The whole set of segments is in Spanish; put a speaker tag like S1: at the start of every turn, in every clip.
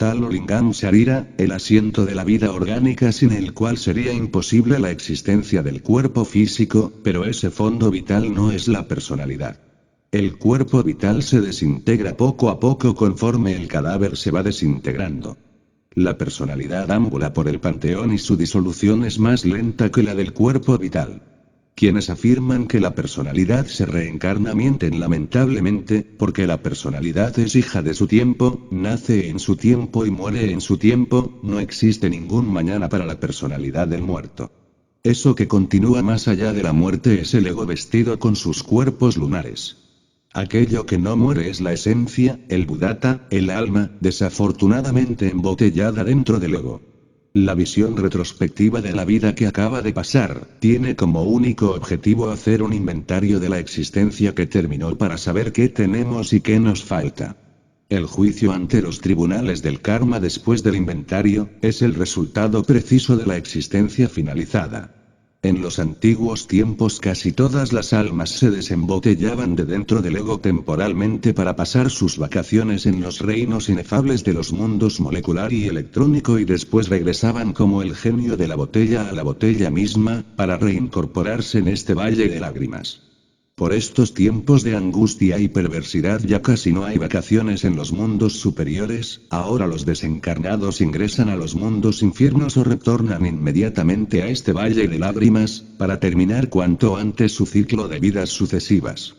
S1: Talo Lingam Sharira, el asiento de la vida orgánica sin el cual sería imposible la existencia del cuerpo físico, pero ese fondo vital no es la personalidad. El cuerpo vital se desintegra poco a poco conforme el cadáver se va desintegrando. La personalidad ambula por el panteón y su disolución es más lenta que la del cuerpo vital. Quienes afirman que la personalidad se reencarna mienten lamentablemente, porque la personalidad es hija de su tiempo, nace en su tiempo y muere en su tiempo, no existe ningún mañana para la personalidad del muerto. Eso que continúa más allá de la muerte es el ego vestido con sus cuerpos lunares. Aquello que no muere es la esencia, el buddhata, el alma, desafortunadamente embotellada dentro del ego. La visión retrospectiva de la vida que acaba de pasar, tiene como único objetivo hacer un inventario de la existencia que terminó para saber qué tenemos y qué nos falta. El juicio ante los tribunales del karma después del inventario, es el resultado preciso de la existencia finalizada. En los antiguos tiempos casi todas las almas se desembotellaban de dentro del ego temporalmente para pasar sus vacaciones en los reinos inefables de los mundos molecular y electrónico y después regresaban como el genio de la botella a la botella misma, para reincorporarse en este valle de lágrimas. Por estos tiempos de angustia y perversidad ya casi no hay vacaciones en los mundos superiores, ahora los desencarnados ingresan a los mundos infiernos o retornan inmediatamente a este valle de lágrimas, para terminar cuanto antes su ciclo de vidas sucesivas.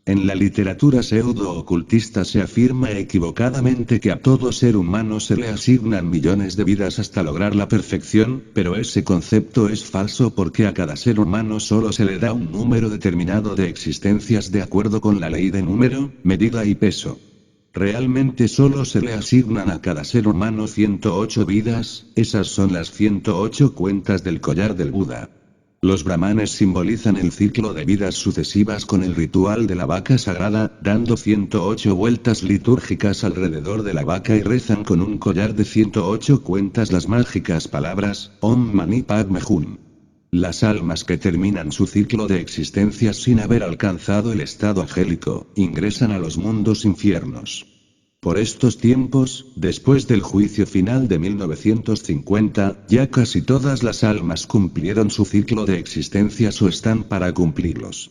S1: En la literatura pseudo-ocultista se afirma equivocadamente que a todo ser humano se le asignan millones de vidas hasta lograr la perfección, pero ese concepto es falso porque a cada ser humano solo se le da un número determinado de existencias de acuerdo con la ley de número, medida y peso. Realmente solo se le asignan a cada ser humano 108 vidas, esas son las 108 cuentas del collar del Buda. Los brahmanes simbolizan el ciclo de vidas sucesivas con el ritual de la vaca sagrada, dando 108 vueltas litúrgicas alrededor de la vaca y rezan con un collar de 108 cuentas las mágicas palabras, Om Mani Padme Hum. Las almas que terminan su ciclo de existencias sin haber alcanzado el estado angélico, ingresan a los mundos infiernos. Por estos tiempos, después del juicio final de 1950, ya casi todas las almas cumplieron su ciclo de existencias o están para cumplirlos.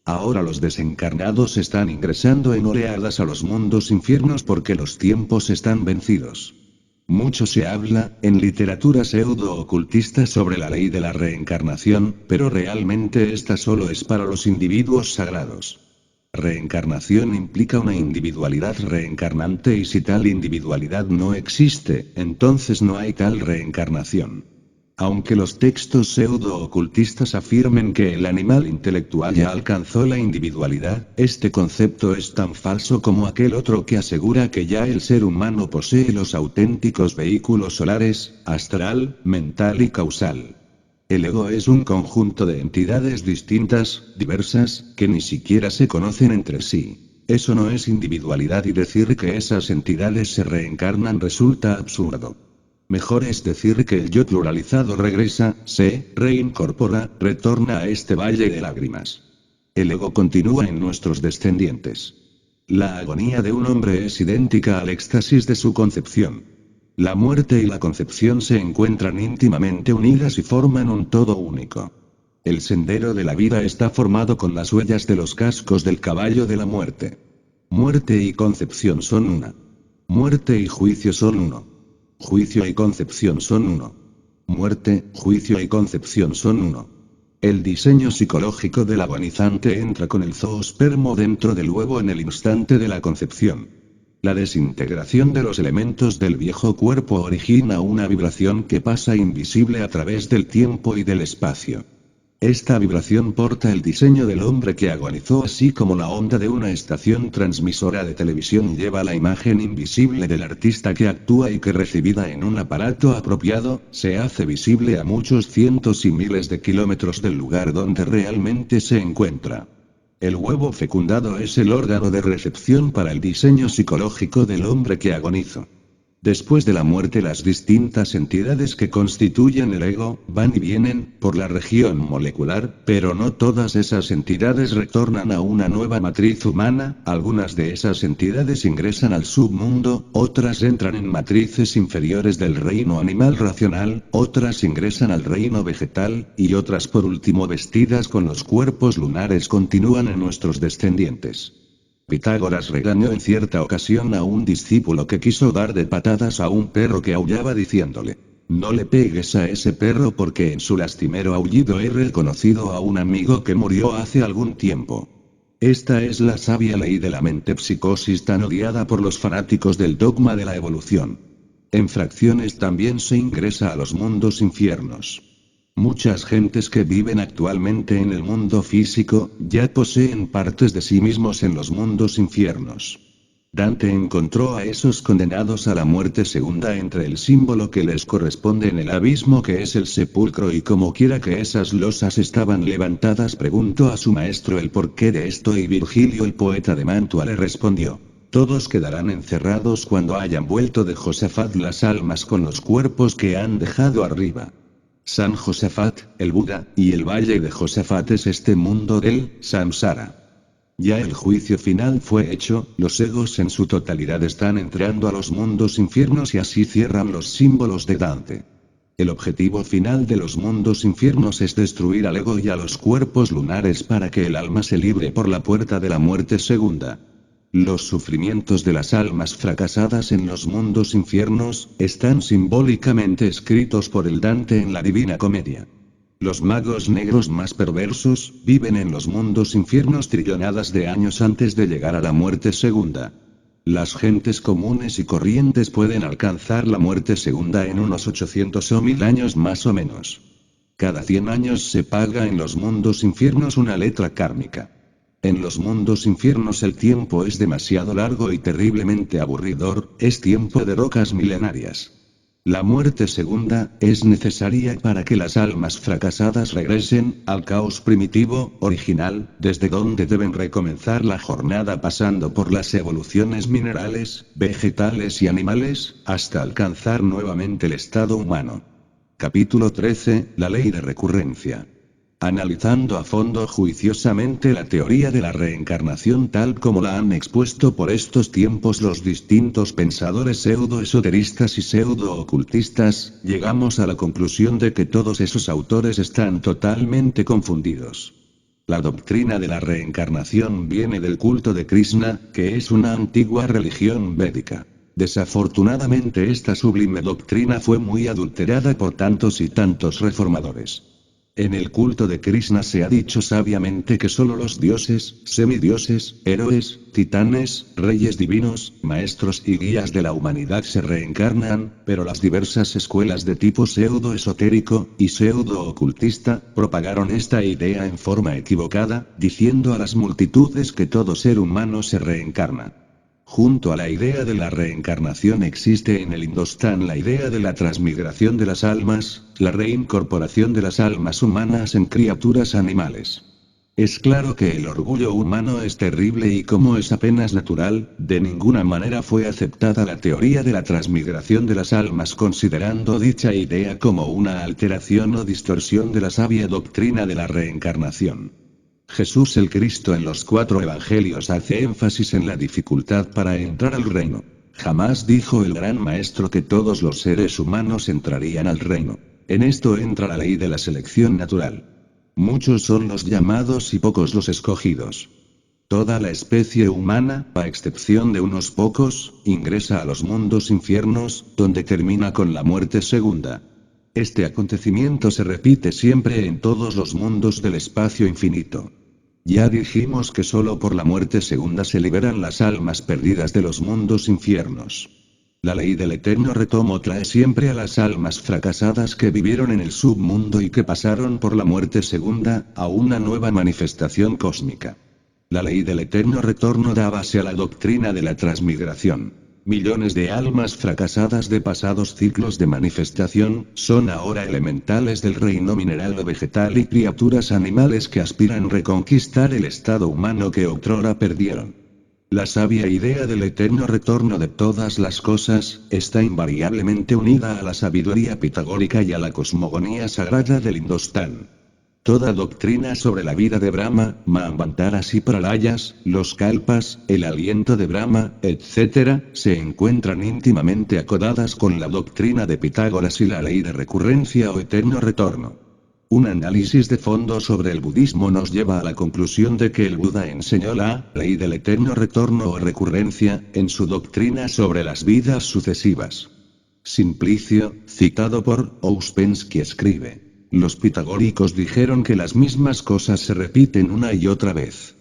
S1: Ahora los desencarnados están ingresando en oleadas a los mundos infiernos porque los tiempos están vencidos. Mucho se habla, en literatura pseudo-ocultista sobre la ley de la reencarnación, pero realmente esta solo es para los individuos sagrados. Reencarnación implica una individualidad reencarnante y si tal individualidad no existe, entonces no hay tal reencarnación. Aunque los textos pseudo-ocultistas afirmen que el animal intelectual ya alcanzó la individualidad, este concepto es tan falso como aquel otro que asegura que ya el ser humano posee los auténticos vehículos solares, astral, mental y causal. El ego es un conjunto de entidades distintas, diversas, que ni siquiera se conocen entre sí. Eso no es individualidad y decir que esas entidades se reencarnan resulta absurdo. Mejor es decir que el yo pluralizado regresa, se reincorpora, retorna a este valle de lágrimas. El ego continúa en nuestros descendientes. La agonía de un hombre es idéntica al éxtasis de su concepción. La muerte y la concepción se encuentran íntimamente unidas y forman un todo único. El sendero de la vida está formado con las huellas de los cascos del caballo de la muerte. Muerte y concepción son una. Muerte y juicio son uno. Juicio y concepción son uno. Muerte, juicio y concepción son uno. El diseño psicológico del agonizante entra con el zoospermo dentro del huevo en el instante de la concepción. La desintegración de los elementos del viejo cuerpo origina una vibración que pasa invisible a través del tiempo y del espacio. Esta vibración porta el diseño del hombre que agonizó así como la onda de una estación transmisora de televisión lleva la imagen invisible del artista que actúa y que recibida en un aparato apropiado, se hace visible a muchos cientos y miles de kilómetros del lugar donde realmente se encuentra. El huevo fecundado es el órgano de recepción para el diseño psicológico del hombre que agonizó. Después de la muerte, las distintas entidades que constituyen el ego, van y vienen, por la región molecular, pero no todas esas entidades retornan a una nueva matriz humana, algunas de esas entidades ingresan al submundo, otras entran en matrices inferiores del reino animal racional, otras ingresan al reino vegetal, y otras por último vestidas con los cuerpos lunares continúan en nuestros descendientes. Pitágoras regañó en cierta ocasión a un discípulo que quiso dar de patadas a un perro que aullaba diciéndole: no le pegues a ese perro porque en su lastimero aullido he reconocido a un amigo que murió hace algún tiempo. Esta es la sabia ley de la metempsicosis tan odiada por los fanáticos del dogma de la evolución. En fracciones también se ingresa a los mundos infiernos. Muchas gentes que viven actualmente en el mundo físico, ya poseen partes de sí mismos en los mundos infiernos. Dante encontró a esos condenados a la muerte segunda entre el símbolo que les corresponde en el abismo que es el sepulcro, y como quiera que esas losas estaban levantadas preguntó a su maestro el porqué de esto, y Virgilio el poeta de Mantua le respondió: todos quedarán encerrados cuando hayan vuelto de Josafat las almas con los cuerpos que han dejado arriba. San Josafat, el Buda, y el valle de Josafat es este mundo del samsara. Ya el juicio final fue hecho, los egos en su totalidad están entrando a los mundos infiernos y así cierran los símbolos de Dante. El objetivo final de los mundos infiernos es destruir al ego y a los cuerpos lunares para que el alma se libre por la puerta de la muerte segunda. Los sufrimientos de las almas fracasadas en los mundos infiernos, están simbólicamente escritos por el Dante en la Divina Comedia. Los magos negros más perversos, viven en los mundos infiernos trillonadas de años antes de llegar a la muerte segunda. Las gentes comunes y corrientes pueden alcanzar la muerte segunda en unos 800 o 1000 años más o menos. Cada 100 años se paga en los mundos infiernos una letra kármica. En los mundos infiernos el tiempo es demasiado largo y terriblemente aburridor, es tiempo de rocas milenarias. La muerte segunda, es necesaria para que las almas fracasadas regresen, al caos primitivo, original, desde donde deben recomenzar la jornada pasando por las evoluciones minerales, vegetales y animales, hasta alcanzar nuevamente el estado humano. Capítulo 13, la ley de recurrencia. Analizando a fondo juiciosamente la teoría de la reencarnación tal como la han expuesto por estos tiempos los distintos pensadores pseudo-esoteristas y pseudo-ocultistas, llegamos a la conclusión de que todos esos autores están totalmente confundidos. La doctrina de la reencarnación viene del culto de Krishna, que es una antigua religión védica. Desafortunadamente esta sublime doctrina fue muy adulterada por tantos y tantos reformadores. En el culto de Krishna se ha dicho sabiamente que solo los dioses, semidioses, héroes, titanes, reyes divinos, maestros y guías de la humanidad se reencarnan, pero las diversas escuelas de tipo pseudo-esotérico y pseudo-ocultista propagaron esta idea en forma equivocada, diciendo a las multitudes que todo ser humano se reencarna. Junto a la idea de la reencarnación existe en el Hindustán la idea de la transmigración de las almas, la reincorporación de las almas humanas en criaturas animales. Es claro que el orgullo humano es terrible y como es apenas natural, de ninguna manera fue aceptada la teoría de la transmigración de las almas considerando dicha idea como una alteración o distorsión de la sabia doctrina de la reencarnación. Jesús el Cristo en los 4 evangelios hace énfasis en la dificultad para entrar al reino. Jamás dijo el gran maestro que todos los seres humanos entrarían al reino. En esto entra la ley de la selección natural. Muchos son los llamados y pocos los escogidos. Toda la especie humana, a excepción de unos pocos, ingresa a los mundos infiernos, donde termina con la muerte segunda. Este acontecimiento se repite siempre en todos los mundos del espacio infinito. Ya dijimos que solo por la muerte segunda se liberan las almas perdidas de los mundos infiernos. La ley del eterno retomo trae siempre a las almas fracasadas que vivieron en el submundo y que pasaron por la muerte segunda, a una nueva manifestación cósmica. La ley del eterno retorno da base a la doctrina de la transmigración. Millones de almas fracasadas de pasados ciclos de manifestación, son ahora elementales del reino mineral o vegetal y criaturas animales que aspiran reconquistar el estado humano que otrora perdieron. La sabia idea del eterno retorno de todas las cosas, está invariablemente unida a la sabiduría pitagórica y a la cosmogonía sagrada del Indostán. Toda doctrina sobre la vida de Brahma, Manvantaras y Pralayas, los Kalpas, el aliento de Brahma, etc., se encuentran íntimamente acodadas con la doctrina de Pitágoras y la ley de recurrencia o eterno retorno. Un análisis de fondo sobre el budismo nos lleva a la conclusión de que el Buda enseñó la ley del eterno retorno o recurrencia, en su doctrina sobre las vidas sucesivas. Simplicio, citado por Ouspensky, escribe: los pitagóricos dijeron que las mismas cosas se repiten una y otra vez.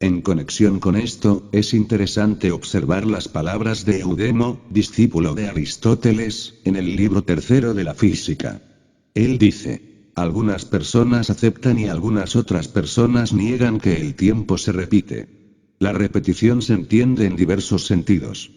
S1: En conexión con esto, es interesante observar las palabras de Eudemo, discípulo de Aristóteles, en el libro tercero de la Física. Él dice: algunas personas aceptan y algunas otras personas niegan que el tiempo se repite. La repetición se entiende en diversos sentidos.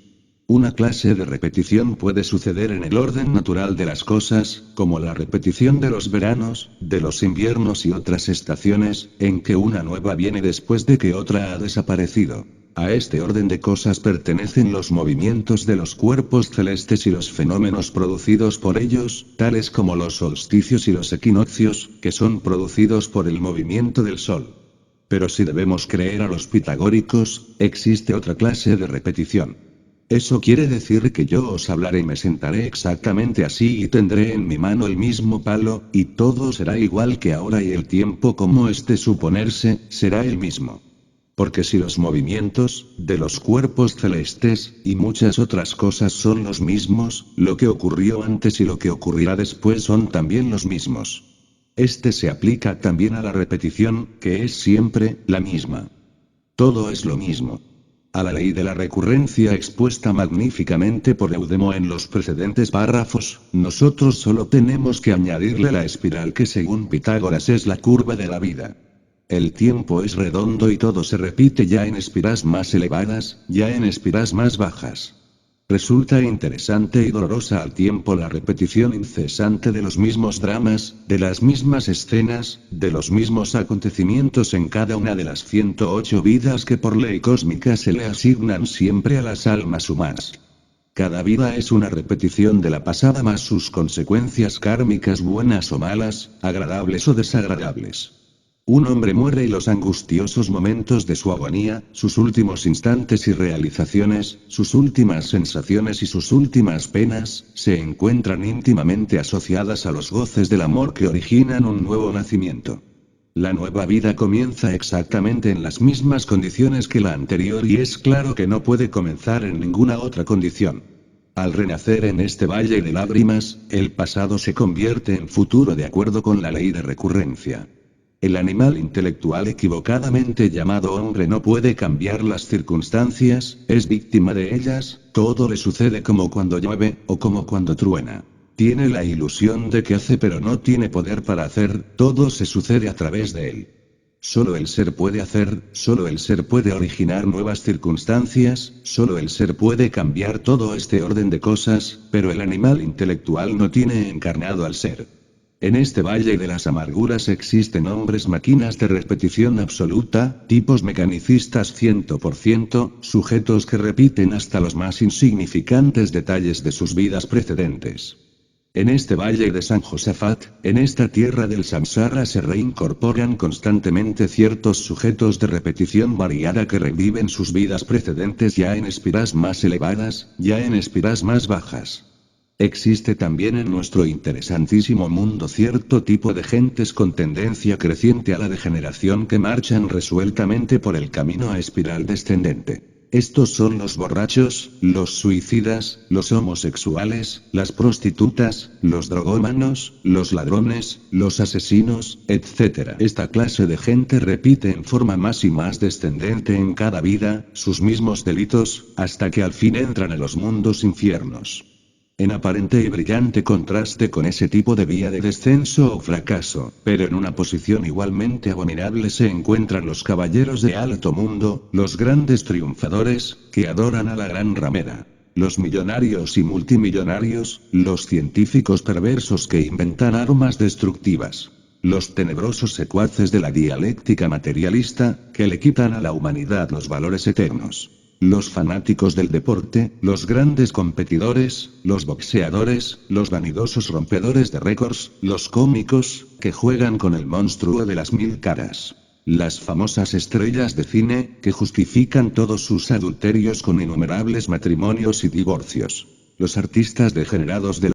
S1: Una clase de repetición puede suceder en el orden natural de las cosas, como la repetición de los veranos, de los inviernos y otras estaciones, en que una nueva viene después de que otra ha desaparecido. A este orden de cosas pertenecen los movimientos de los cuerpos celestes y los fenómenos producidos por ellos, tales como los solsticios y los equinoccios, que son producidos por el movimiento del Sol. Pero si debemos creer a los pitagóricos, existe otra clase de repetición. Eso quiere decir que yo os hablaré y me sentaré exactamente así y tendré en mi mano el mismo palo, y todo será igual que ahora y el tiempo como es de suponerse, será el mismo. Porque si los movimientos, de los cuerpos celestes, y muchas otras cosas son los mismos, lo que ocurrió antes y lo que ocurrirá después son también los mismos. Este se aplica también a la repetición, que es siempre la misma. Todo es lo mismo. A la ley de la recurrencia expuesta magníficamente por Eudemo en los precedentes párrafos, nosotros solo tenemos que añadirle la espiral que según Pitágoras es la curva de la vida. El tiempo es redondo y todo se repite ya en espiras más elevadas, ya en espiras más bajas. Resulta interesante y dolorosa al tiempo la repetición incesante de los mismos dramas, de las mismas escenas, de los mismos acontecimientos en cada una de las 108 vidas que por ley cósmica se le asignan siempre a las almas humanas. Cada vida es una repetición de la pasada más sus consecuencias kármicas buenas o malas, agradables o desagradables. Un hombre muere y los angustiosos momentos de su agonía, sus últimos instantes y realizaciones, sus últimas sensaciones y sus últimas penas, se encuentran íntimamente asociadas a los goces del amor que originan un nuevo nacimiento. La nueva vida comienza exactamente en las mismas condiciones que la anterior y es claro que no puede comenzar en ninguna otra condición. Al renacer en este valle de lágrimas, el pasado se convierte en futuro de acuerdo con la ley de recurrencia. El animal intelectual equivocadamente llamado hombre no puede cambiar las circunstancias, es víctima de ellas, todo le sucede como cuando llueve, o como cuando truena. Tiene la ilusión de que hace pero no tiene poder para hacer, todo se sucede a través de él. Solo el ser puede hacer, solo el ser puede originar nuevas circunstancias, solo el ser puede cambiar todo este orden de cosas, pero el animal intelectual no tiene encarnado al ser. En este valle de las amarguras existen hombres máquinas de repetición absoluta, tipos mecanicistas 100%, sujetos que repiten hasta los más insignificantes detalles de sus vidas precedentes. En este valle de San Josafat, en esta tierra del samsara se reincorporan constantemente ciertos sujetos de repetición variada que reviven sus vidas precedentes ya en espiras más elevadas, ya en espiras más bajas. Existe también en nuestro interesantísimo mundo cierto tipo de gentes con tendencia creciente a la degeneración que marchan resueltamente por el camino a espiral descendente. Estos son los borrachos, los suicidas, los homosexuales, las prostitutas, los drogómanos, los ladrones, los asesinos, etc. Esta clase de gente repite en forma más y más descendente en cada vida, sus mismos delitos, hasta que al fin entran a los mundos infiernos. En aparente y brillante contraste con ese tipo de vía de descenso o fracaso, pero en una posición igualmente abominable se encuentran los caballeros de alto mundo, los grandes triunfadores, que adoran a la gran ramera. Los millonarios y multimillonarios, los científicos perversos que inventan armas destructivas. Los tenebrosos secuaces de la dialéctica materialista, que le quitan a la humanidad los valores eternos. Los fanáticos del deporte, los grandes competidores, los boxeadores, los vanidosos rompedores de récords, los cómicos, que juegan con el monstruo de las 1000 caras. Las famosas estrellas de cine, que justifican todos sus adulterios con innumerables matrimonios y divorcios. Los artistas degenerados de